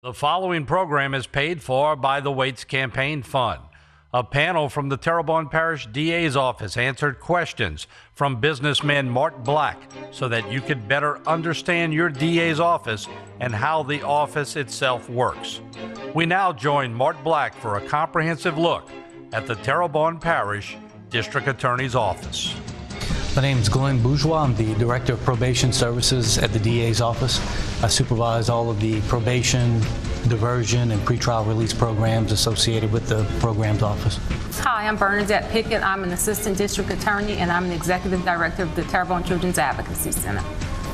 The following program is paid for by the Waits Campaign Fund. A panel from the Terrebonne Parish DA's office answered questions from businessman Mark Black so that you could better understand your DA's office and how the office itself works. We now join Mark Black for a comprehensive look at the Terrebonne Parish District Attorney's Office. My name is Glenn Bourgeois. I'm the Director of Probation Services at the DA's office. I supervise all of the probation, diversion, and pretrial release programs associated with the programs office. Hi, I'm Bernadette Pickett. I'm an Assistant District Attorney and I'm an Executive Director of the Terrebonne Children's Advocacy Center.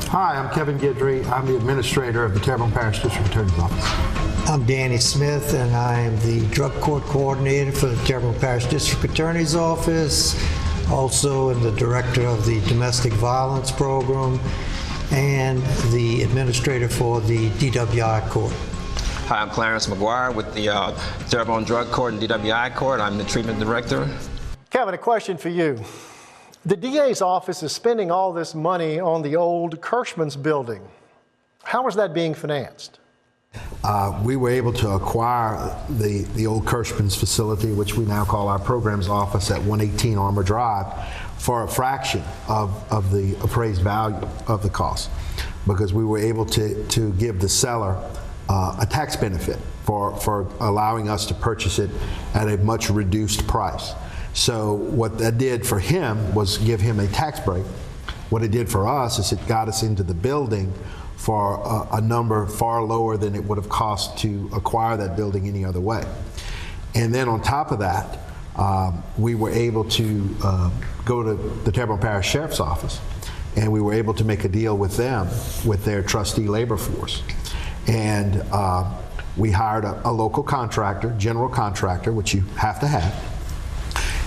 Hi, I'm Kevin Guidry. I'm the Administrator of the Terrebonne Parish District Attorney's Office. I'm Danny Smith, and I am the Drug Court Coordinator for the Terrebonne Parish District Attorney's Office. Also, am the Director of the Domestic Violence Program and the Administrator for the DWI Court. Hi, I'm Clarence McGuire with the Terrebonne Drug Court and DWI Court. I'm the Treatment Director. Kevin, a question for you. The DA's office is spending all this money on the old Kirschman's building. How is that being financed? We were able to acquire the old Kirschman's facility, which we now call our programs office at 118 Armour Drive, for a fraction of the appraised value of the cost, because we were able to give the seller a tax benefit for allowing us to purchase it at a much reduced price. So what that did for him was give him a tax break. What it did for us is it got us into the building for a number far lower than it would have cost to acquire that building any other way. And then on top of that, we were able to go to the Terrebonne Parish Sheriff's Office, and we were able to make a deal with them, with their trustee labor force. And we hired a local contractor, general contractor, which you have to have,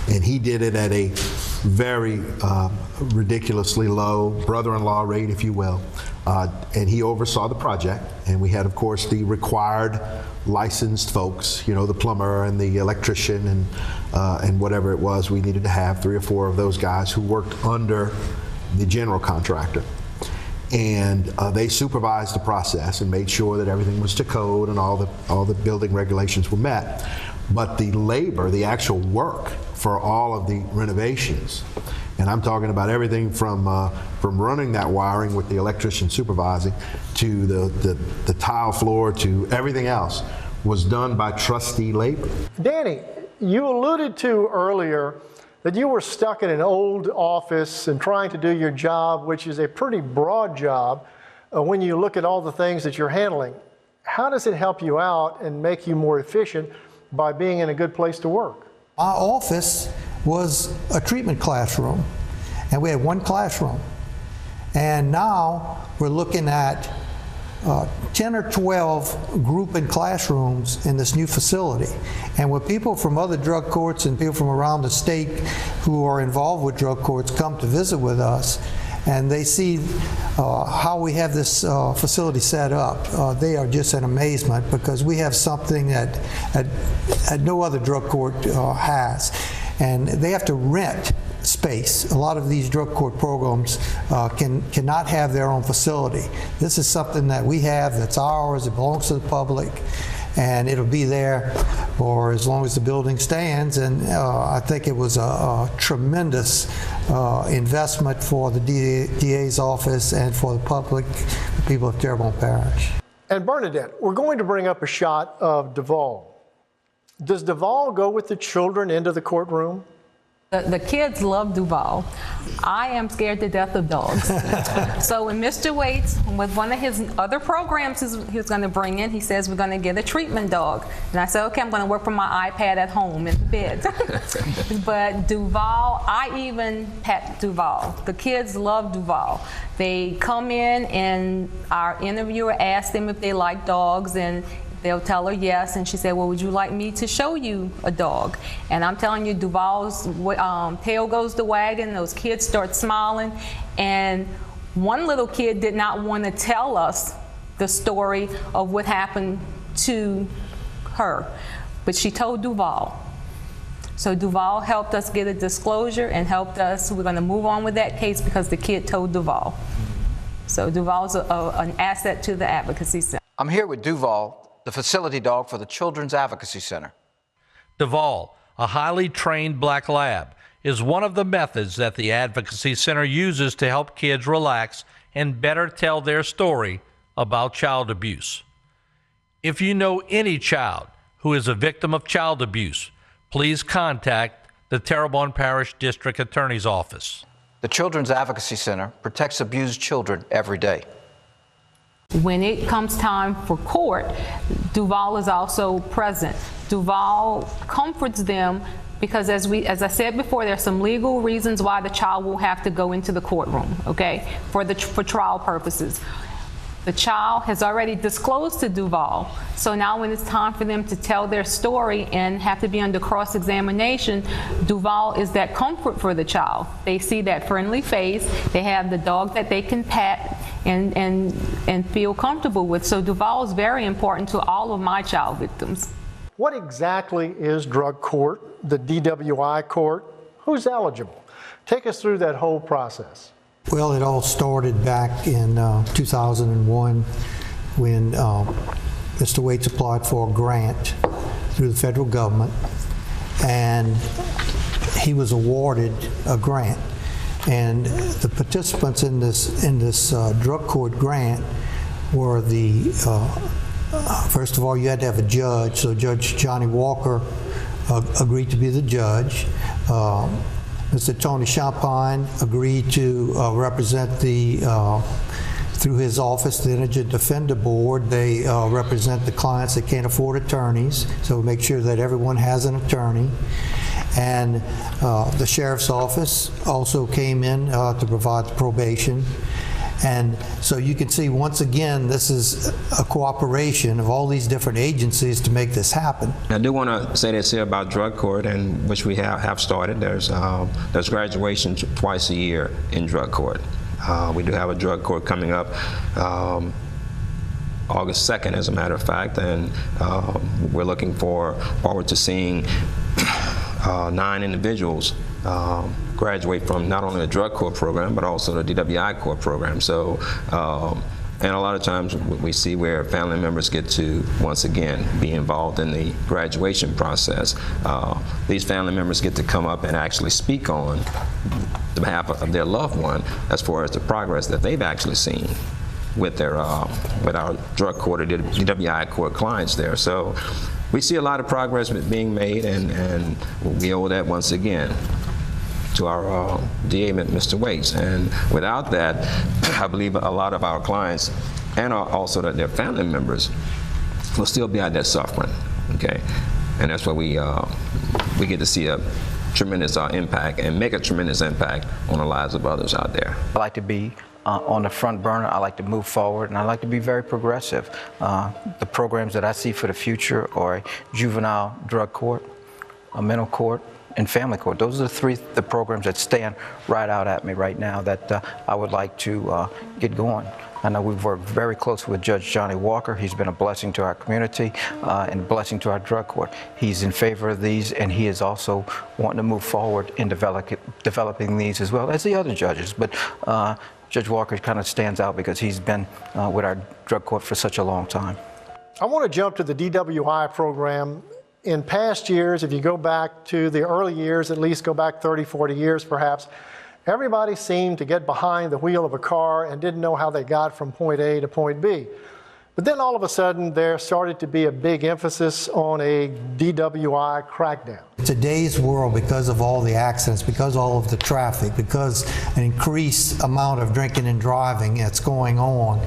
and he did it at a very ridiculously low brother-in-law rate, if you will. And he oversaw the project, and we had, of course, the required licensed folks, you know, the plumber and the electrician and whatever it was. We needed to have 3 or 4 of those guys who worked under the general contractor. And they supervised the process and made sure that everything was to code and all the building regulations were met. But the labor, the actual work for all of the renovations, and I'm talking about everything from running that wiring with the electrician supervising to the tile floor to everything else, was done by trustee labor. Danny, you alluded to earlier that you were stuck in an old office and trying to do your job, which is a pretty broad job when you look at all the things that you're handling. How does it help you out and make you more efficient by being in a good place to work? My office was a treatment classroom, and we had 1 classroom. And now we're looking at 10 or 12 group and classrooms in this new facility. And when people from other drug courts and people from around the state who are involved with drug courts come to visit with us, and they see how we have this facility set up, they are just in amazement, because we have something that no other drug court has. And they have to rent space. A lot of these drug court programs cannot have their own facility. This is something that we have that's ours, it belongs to the public, and it'll be there for as long as the building stands. And I think it was a tremendous investment for the DA's office and for the public, the people of Terrebonne Parish. And Bernadette, we're going to bring up a shot of Duval. Does Duval go with the children into the courtroom? The kids love Duval. I am scared to death of dogs. So when Mr. Waits, with one of his other programs he was going to bring in, he says we're going to get a treatment dog. And I said, okay, I'm going to work from my iPad at home in bed. But Duval, I even pet Duval. The kids love Duval. They come in and our interviewer asks them if they like dogs, and they'll tell her yes, and she said, well, would you like me to show you a dog? And I'm telling you, Duval's tail goes to wagging, those kids start smiling, and one little kid did not want to tell us the story of what happened to her, but she told Duval. So Duval helped us get a disclosure and helped us, we're going to move on with that case because the kid told Duval. So Duval's an asset to the Advocacy Center. I'm here with Duval, the facility dog for the Children's Advocacy Center. Duval, a highly trained black lab, is one of the methods that the Advocacy Center uses to help kids relax and better tell their story about child abuse. If you know any child who is a victim of child abuse, please contact the Terrebonne Parish District Attorney's Office. The Children's Advocacy Center protects abused children every day. When it comes time for court, Duval is also present. Duval comforts them because as I said before, there's some legal reasons why the child will have to go into the courtroom, okay, for trial purposes. The child has already disclosed to Duval, so now when it's time for them to tell their story and have to be under cross-examination, Duval is that comfort for the child. They see that friendly face, they have the dog that they can pat and feel comfortable with. So Duval is very important to all of my child victims. What exactly is drug court, the DWI court? Who's eligible? Take us through that whole process. Well, it all started back in 2001 when Mr. Waits applied for a grant through the federal government, and he was awarded a grant. And the participants in this drug court grant were the first of all, you had to have a judge, so Judge Johnny Walker agreed to be the judge. Mr. Tony Champagne agreed to represent through his office, the Indigent Defender Board. They represent the clients that can't afford attorneys, so make sure that everyone has an attorney. And the Sheriff's Office also came in to provide the probation. And so you can see, once again, this is a cooperation of all these different agencies to make this happen. I do want to say this here about drug court, and which we have started. There's graduation twice a year in drug court. We do have a drug court coming up August 2nd, as a matter of fact, and we're looking forward to seeing 9 individuals graduate from not only the drug court program, but also the DWI court program. So, and a lot of times we see where family members get to, once again, be involved in the graduation process. These family members get to come up and actually speak on the behalf of their loved one as far as the progress that they've actually seen with their with our drug court or DWI court clients there. So we see a lot of progress being made, and we owe that once again to our DA, Mr. Waits. And without that, I believe a lot of our clients and also their family members will still be out there suffering. Okay, and that's why we get to see a tremendous impact and make a tremendous impact on the lives of others out there. I like to be on the front burner. I like to move forward, and I like to be very progressive. The programs that I see for the future are a juvenile drug court, a mental court, and family court. Those are the programs that stand right out at me right now that I would like to get going. I know we've worked very closely with Judge Johnny Walker. He's been a blessing to our community and a blessing to our drug court. He's in favor of these, and he is also wanting to move forward in developing these as well as the other judges. But Judge Walker kind of stands out because he's been with our drug court for such a long time. I want to jump to the DWI program. In past years, if you go back to the early years, at least go back 30, 40 years perhaps, everybody seemed to get behind the wheel of a car and didn't know how they got from point A to point B. But then all of a sudden, there started to be a big emphasis on a DWI crackdown. Today's world, because of all the accidents, because all of the traffic, because an increased amount of drinking and driving that's going on,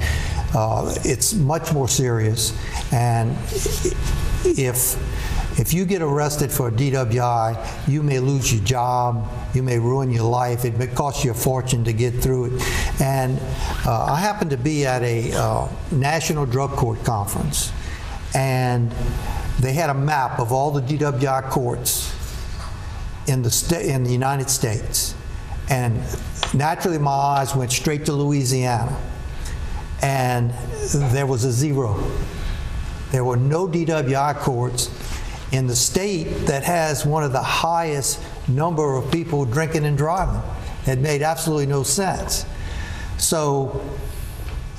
it's much more serious. And if you get arrested for a DWI, you may lose your job, you may ruin your life, it may cost you a fortune to get through it. And I happened to be at a National Drug Court Conference, and they had a map of all the DWI courts in the United States. And naturally my eyes went straight to Louisiana, and there was a zero. There were no DWI courts in the state that has one of the highest number of people drinking and driving. It made absolutely no sense. So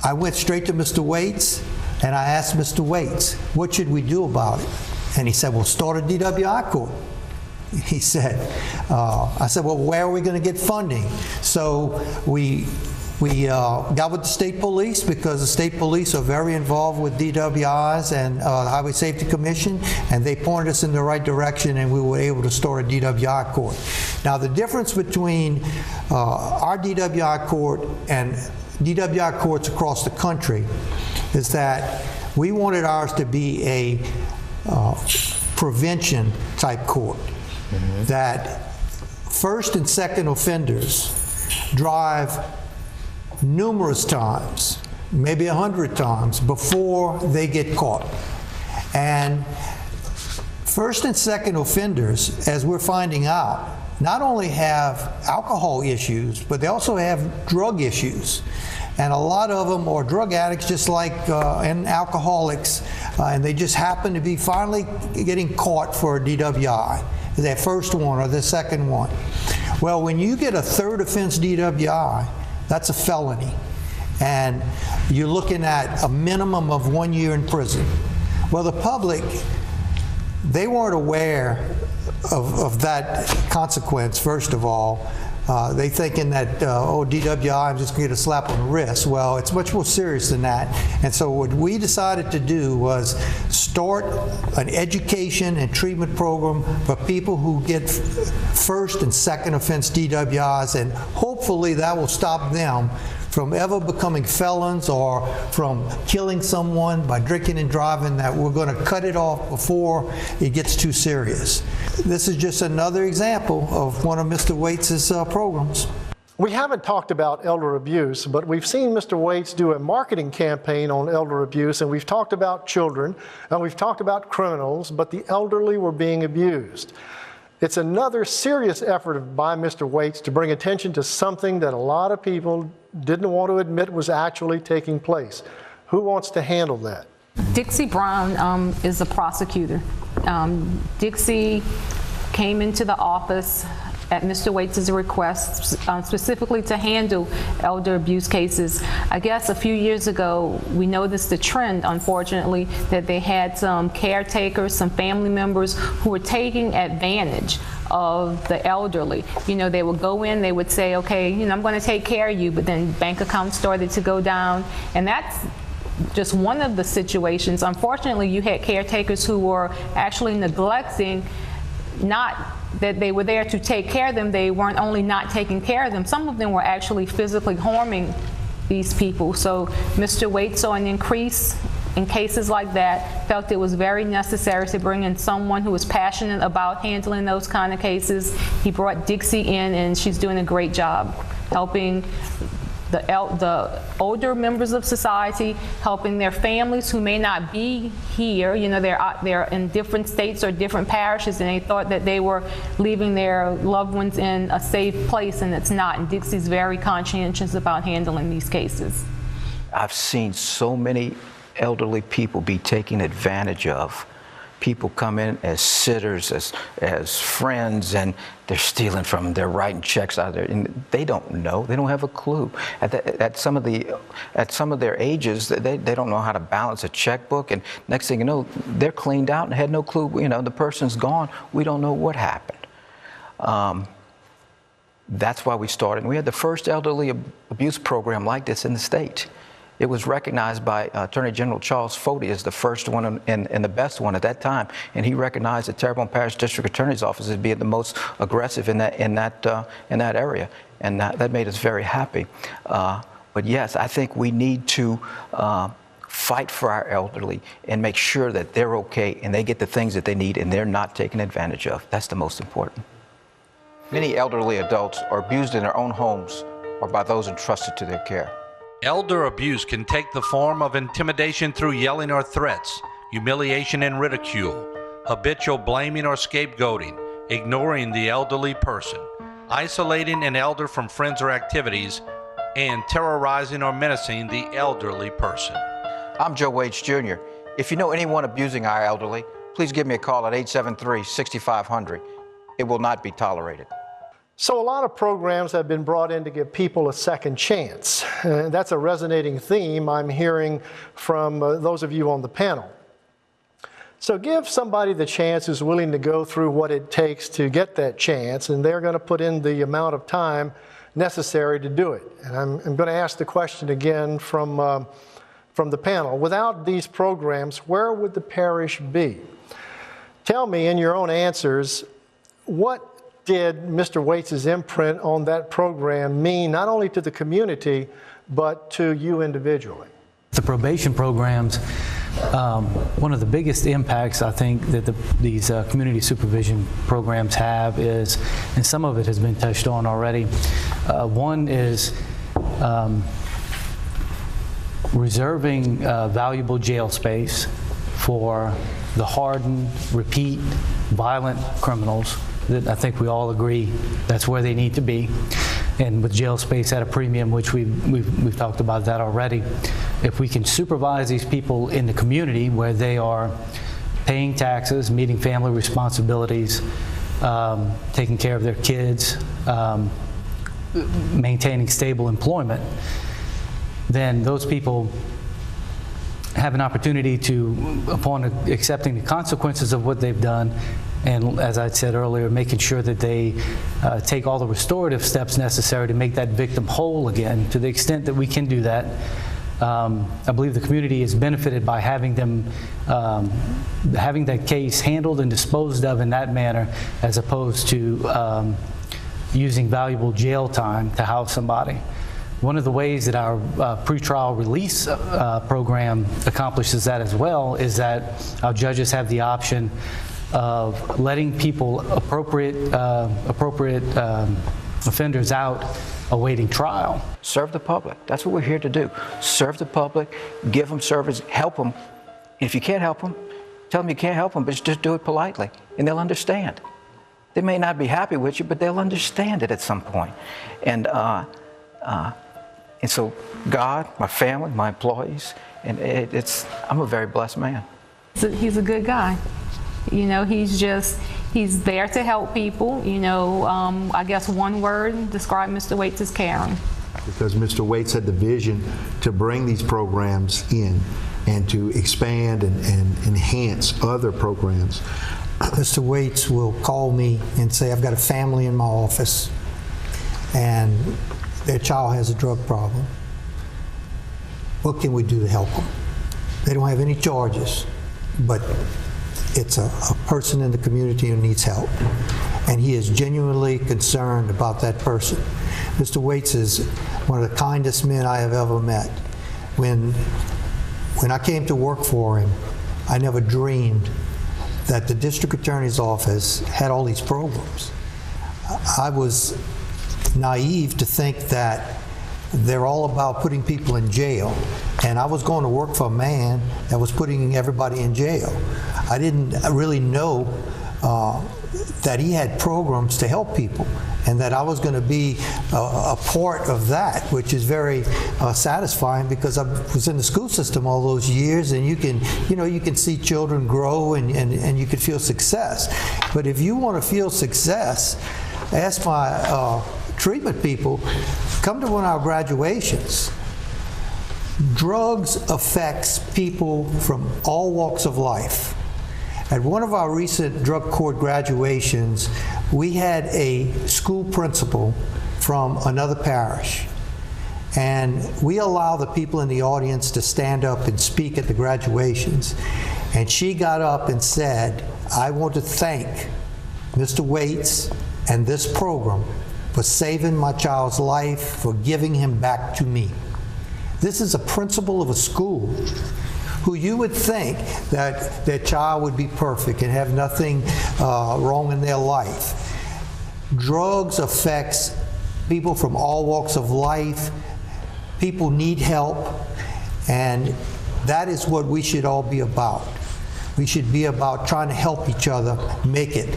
I went straight to Mr. Waits, And I asked Mr. Waits, what should we do about it? And he said, well, start a DWI court. He said, I said, well, where are we going to get funding? So we got with the state police, because the state police are very involved with DWIs and the Highway Safety Commission, and they pointed us in the right direction, and we were able to start a DWI court. Now, the difference between our DWI court and DWI courts across the country is that we wanted ours to be a prevention type court, that first and second offenders drive numerous times, maybe 100 times, before they get caught. And first and second offenders, as we're finding out, not only have alcohol issues, but they also have drug issues. And a lot of them are drug addicts, just like and alcoholics, and they just happen to be finally getting caught for a DWI, their first one or their second one. Well, when you get a third offense DWI, that's a felony, and you're looking at a minimum of 1 year in prison. Well, the public, they weren't aware of that consequence, first of all. They thinking that, oh, DWI, I'm just going to get a slap on the wrist. Well, it's much more serious than that. And so what we decided to do was start an education and treatment program for people who get first and second offense DWIs, and hopefully that will stop them from ever becoming felons or from killing someone by drinking and driving, that we're going to cut it off before it gets too serious. This is just another example of one of Mr. Waits' programs. We haven't talked about elder abuse, but we've seen Mr. Waits do a marketing campaign on elder abuse, and we've talked about children, and we've talked about criminals, but the elderly were being abused. It's another serious effort by Mr. Waits to bring attention to something that a lot of people didn't want to admit was actually taking place. Who wants to handle that? Dixie Brown is a prosecutor. Dixie came into the office at Mr. Waits' request, specifically to handle elder abuse cases. I guess a few years ago, we noticed the trend, unfortunately, that they had some caretakers, some family members who were taking advantage of the elderly. You know, they would go in, they would say, okay, you know, I'm going to take care of you, but then bank accounts started to go down, and that's just one of the situations. Unfortunately, you had caretakers who were actually neglecting, not that they were there to take care of them, they weren't only not taking care of them, some of them were actually physically harming these people. So Mr. Waits saw an increase in cases like that, felt it was very necessary to bring in someone who was passionate about handling those kind of cases. He brought Dixie in, and she's doing a great job helping the older members of society, helping their families who may not be here. You know, they're in different states or different parishes, and they thought that they were leaving their loved ones in a safe place, and it's not. And Dixie's very conscientious about handling these cases. I've seen so many elderly people be taken advantage of. People come in as sitters, as friends, and they're stealing from them. They're writing checks out there, and they don't know. They don't have a clue. At some of their ages, they don't know how to balance a checkbook, and next thing you know, they're cleaned out and had no clue. You know, the person's gone. We don't know what happened. That's why we started. And we had the first elderly abuse program like this in the state. It was recognized by Attorney General Charles Foti as the first one and the best one at that time, and he recognized the Terrebonne Parish District Attorney's Office as being the most aggressive in that area, and that made us very happy. But yes, I think we need to fight for our elderly and make sure that they're okay and they get the things that they need and they're not taken advantage of. That's the most important. Many elderly adults are abused in their own homes or by those entrusted to their care. Elder abuse can take the form of intimidation through yelling or threats, humiliation and ridicule, habitual blaming or scapegoating, ignoring the elderly person, isolating an elder from friends or activities, and terrorizing or menacing the elderly person. I'm Joe Waits Jr. If you know anyone abusing our elderly, please give me a call at 873-6500. It will not be tolerated. So a lot of programs have been brought in to give people a second chance. And that's a resonating theme I'm hearing from those of you on the panel. So give somebody the chance who's willing to go through what it takes to get that chance, and they're going to put in the amount of time necessary to do it. And I'm going to ask the question again from the panel. Without these programs, where would the parish be? Tell me in your own answers, what did Mr. Waits' imprint on that program mean not only to the community, but to you individually? The probation programs, one of the biggest impacts I think that these community supervision programs have is, and some of it has been touched on already, one is reserving valuable jail space for the hardened, repeat, violent criminals that I think we all agree that's where they need to be. And with jail space at a premium, which we've talked about that already, if we can supervise these people in the community where they are paying taxes, meeting family responsibilities, taking care of their kids, maintaining stable employment, then those people have an opportunity to, upon accepting the consequences of what they've done, and as I said earlier, making sure that they take all the restorative steps necessary to make that victim whole again. To the extent that we can do that, I believe the community is benefited by having them, having that case handled and disposed of in that manner, as opposed to using valuable jail time to house somebody. One of the ways that our pretrial release program accomplishes that as well is that our judges have the option of letting people, appropriate offenders out awaiting trial. Serve the public. That's what we're here to do. Serve the public, give them service, help them. And if you can't help them, tell them you can't help them, but just do it politely, and they'll understand. They may not be happy with you, but they'll understand it at some point. And so God, my family, my employees, and I'm a very blessed man. He's a good guy. You know, he's there to help people. You know, I guess one word describe Mr. Waits as caring. Because Mr. Waits had the vision to bring these programs in and to expand and enhance other programs. Mr. Waits will call me and say, I've got a family in my office and their child has a drug problem. What can we do to help them? They don't have any charges, but it's a person in the community who needs help, and he is genuinely concerned about that person. Mr. Waits is one of the kindest men I have ever met. When I came to work for him, I never dreamed that the district attorney's office had all these programs. I was naive to think that they're all about putting people in jail, and I was going to work for a man that was putting everybody in jail. I didn't really know that he had programs to help people, and that I was going to be a part of that, which is very satisfying, because I was in the school system all those years, and you can see children grow and you can feel success. But if you want to feel success, ask my treatment people, come to one of our graduations. Drugs affects people from all walks of life. At one of our recent drug court graduations, we had a school principal from another parish. And we allow the people in the audience to stand up and speak at the graduations. And she got up and said, I want to thank Mr. Waits and this program for saving my child's life, for giving him back to me. This is a principal of a school who you would think that their child would be perfect and have nothing wrong in their life. Drugs affects people from all walks of life. People need help, and that is what we should all be about. We should be about trying to help each other make it.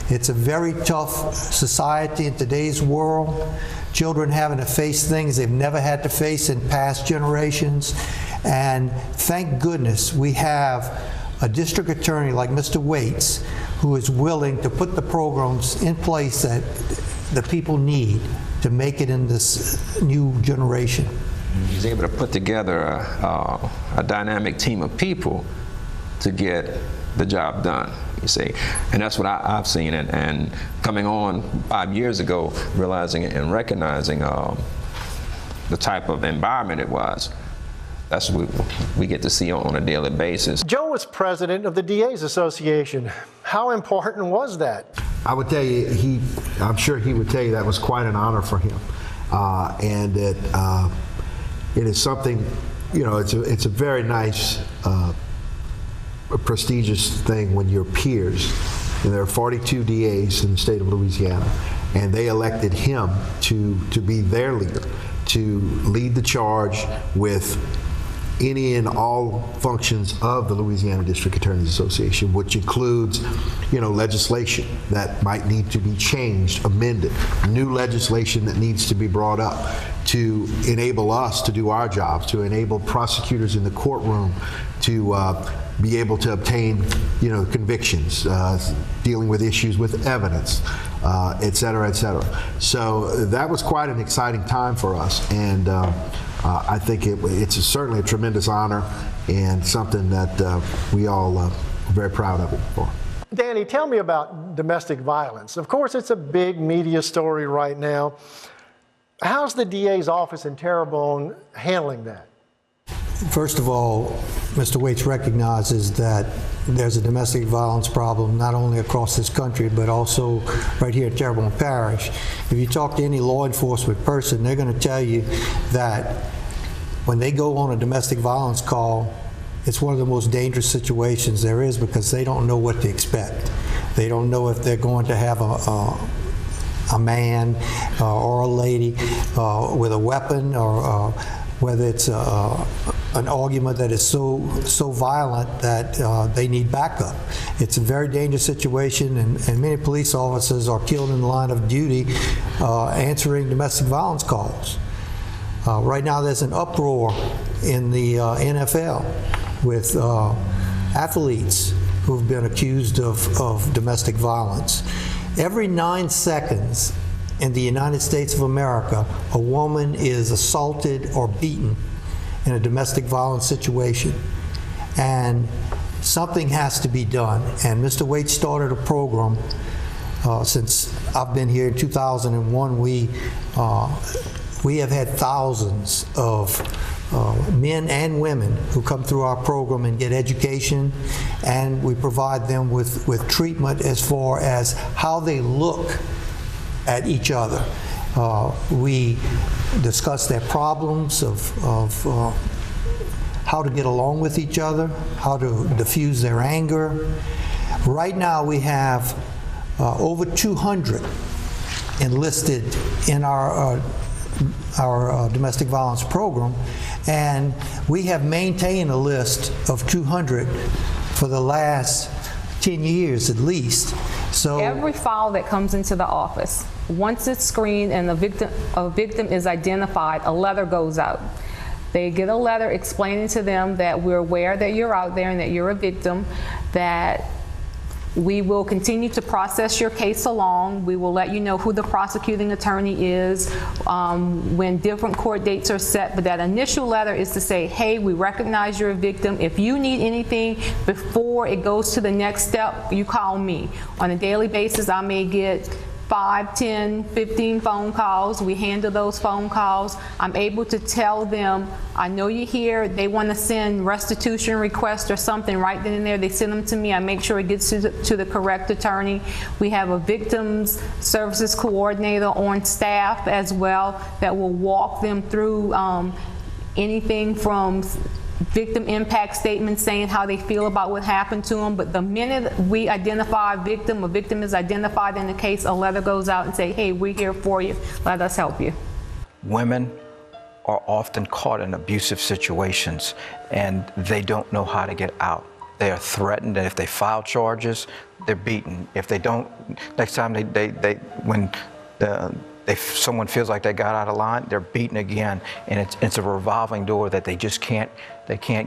It's a very tough society in today's world. Children having to face things they've never had to face in past generations. And thank goodness we have a district attorney like Mr. Waits, who is willing to put the programs in place that the people need to make it in this new generation. He's able to put together a dynamic team of people to get the job done, you see. And that's what I've seen. And coming on 5 years ago, realizing and recognizing the type of environment it was, that's what we get to see on a daily basis. Joe was president of the DA's Association. How important was that? I would tell you, I'm sure he would tell you that was quite an honor for him. And that it is something, you know, it's a very nice, prestigious thing when your peers, and there are 42 DAs in the state of Louisiana, and they elected him to be their leader, to lead the charge with any and all functions of the Louisiana District Attorneys Association, which includes, you know, legislation that might need to be changed, amended, new legislation that needs to be brought up to enable us to do our jobs, to enable prosecutors in the courtroom to be able to obtain, you know, convictions, dealing with issues with evidence, et cetera, et cetera. So that was quite an exciting time for us, and I think it's certainly a tremendous honor and something that we all are very proud of it for. Danny, tell me about domestic violence. Of course, it's a big media story right now. How's the DA's office in Terrebonne handling that? First of all, Mr. Waits recognizes that there's a domestic violence problem not only across this country, but also right here at Terrebonne Parish. If you talk to any law enforcement person, they're going to tell you that when they go on a domestic violence call, it's one of the most dangerous situations there is, because they don't know what to expect. They don't know if they're going to have a man or a lady with a weapon, or whether it's an argument that is so violent that they need backup. It's a very dangerous situation, and many police officers are killed in the line of duty answering domestic violence calls. Right now there's an uproar in the NFL with athletes who've been accused of domestic violence. Every 9 seconds in the United States of America, a woman is assaulted or beaten in a domestic violence situation. And something has to be done. And Mr. Waits started a program since I've been here in 2001. We have had thousands of men and women who come through our program and get education, and we provide them with treatment as far as how they look at each other. We discuss their problems of how to get along with each other, how to diffuse their anger. Right now we have over 200 enlisted in our domestic violence program, and we have maintained a list of 200 for the last 10 years at least. So every file that comes into the office, once it's screened and a victim is identified, a letter goes out. They get a letter explaining to them that we're aware that you're out there and that you're a victim, that we will continue to process your case along. We will let you know who the prosecuting attorney is when different court dates are set. But that initial letter is to say, hey, we recognize you're a victim. If you need anything before it goes to the next step, you call me. On a daily basis, I may get 5, 10, 15 phone calls. We handle those phone calls. I'm able to tell them, I know you're here. They want to send restitution requests or something right then and there. They send them to me. I make sure it gets to the correct attorney. We have a victims services coordinator on staff as well that will walk them through anything from victim impact statements saying how they feel about what happened to them. But the minute we identify a victim is identified in the case, a letter goes out and say, hey, we're here for you. Let us help you. Women are often caught in abusive situations and they don't know how to get out. They are threatened, and if they file charges, they're beaten. If they don't, next time if someone feels like they got out of line, they're beaten again, and it's a revolving door that they just can't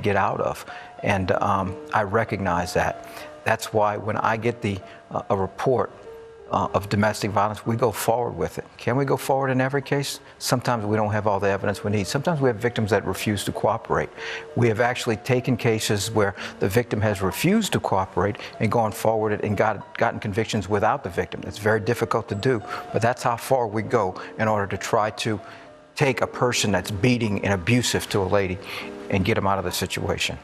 get out of. And I recognize that. That's why when I get a report of domestic violence, we go forward with it. Can we go forward in every case? Sometimes we don't have all the evidence we need. Sometimes we have victims that refuse to cooperate. We have actually taken cases where the victim has refused to cooperate and gone forward and gotten convictions without the victim. It's very difficult to do, but that's how far we go in order to try to take a person that's beating and abusive to a lady and get them out of the situation.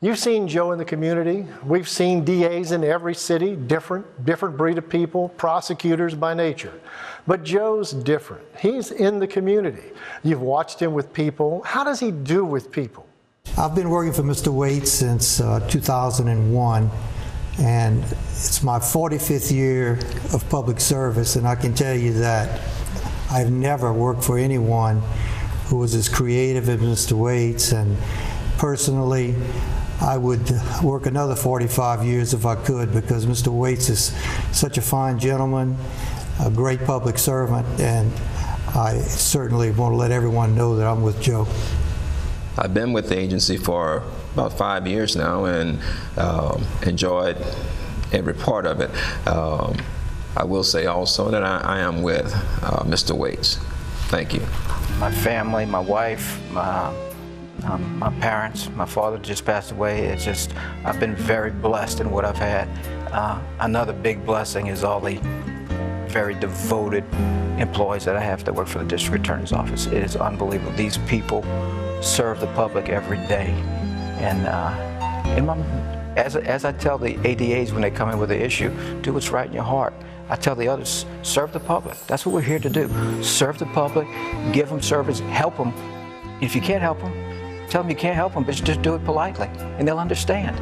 You've seen Joe in the community. We've seen DAs in every city, different breed of people, prosecutors by nature. But Joe's different. He's in the community. You've watched him with people. How does he do with people? I've been working for Mr. Waits since 2001, and it's my 45th year of public service, and I can tell you that I've never worked for anyone who was as creative as Mr. Waits, and personally, I would work another 45 years if I could, because Mr. Waits is such a fine gentleman, a great public servant, and I certainly want to let everyone know that I'm with Joe. I've been with the agency for about 5 years now and enjoyed every part of it. I will say also that I am with Mr. Waits. Thank you. My family, my wife, my parents, my father just passed away. It's just, I've been very blessed in what I've had. Another big blessing is all the very devoted employees that I have that work for the District Attorney's Office. It is unbelievable. These people serve the public every day. And as I tell the ADAs when they come in with an issue, do what's right in your heart. I tell the others, serve the public. That's what we're here to do. Serve the public, give them service, help them. If you can't help them, tell them you can't help them, but just do it politely, and they'll understand.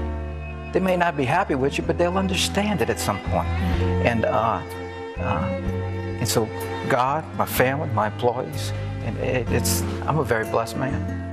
They may not be happy with you, but they'll understand it at some point. And so God, my family, my employees, and I'm a very blessed man.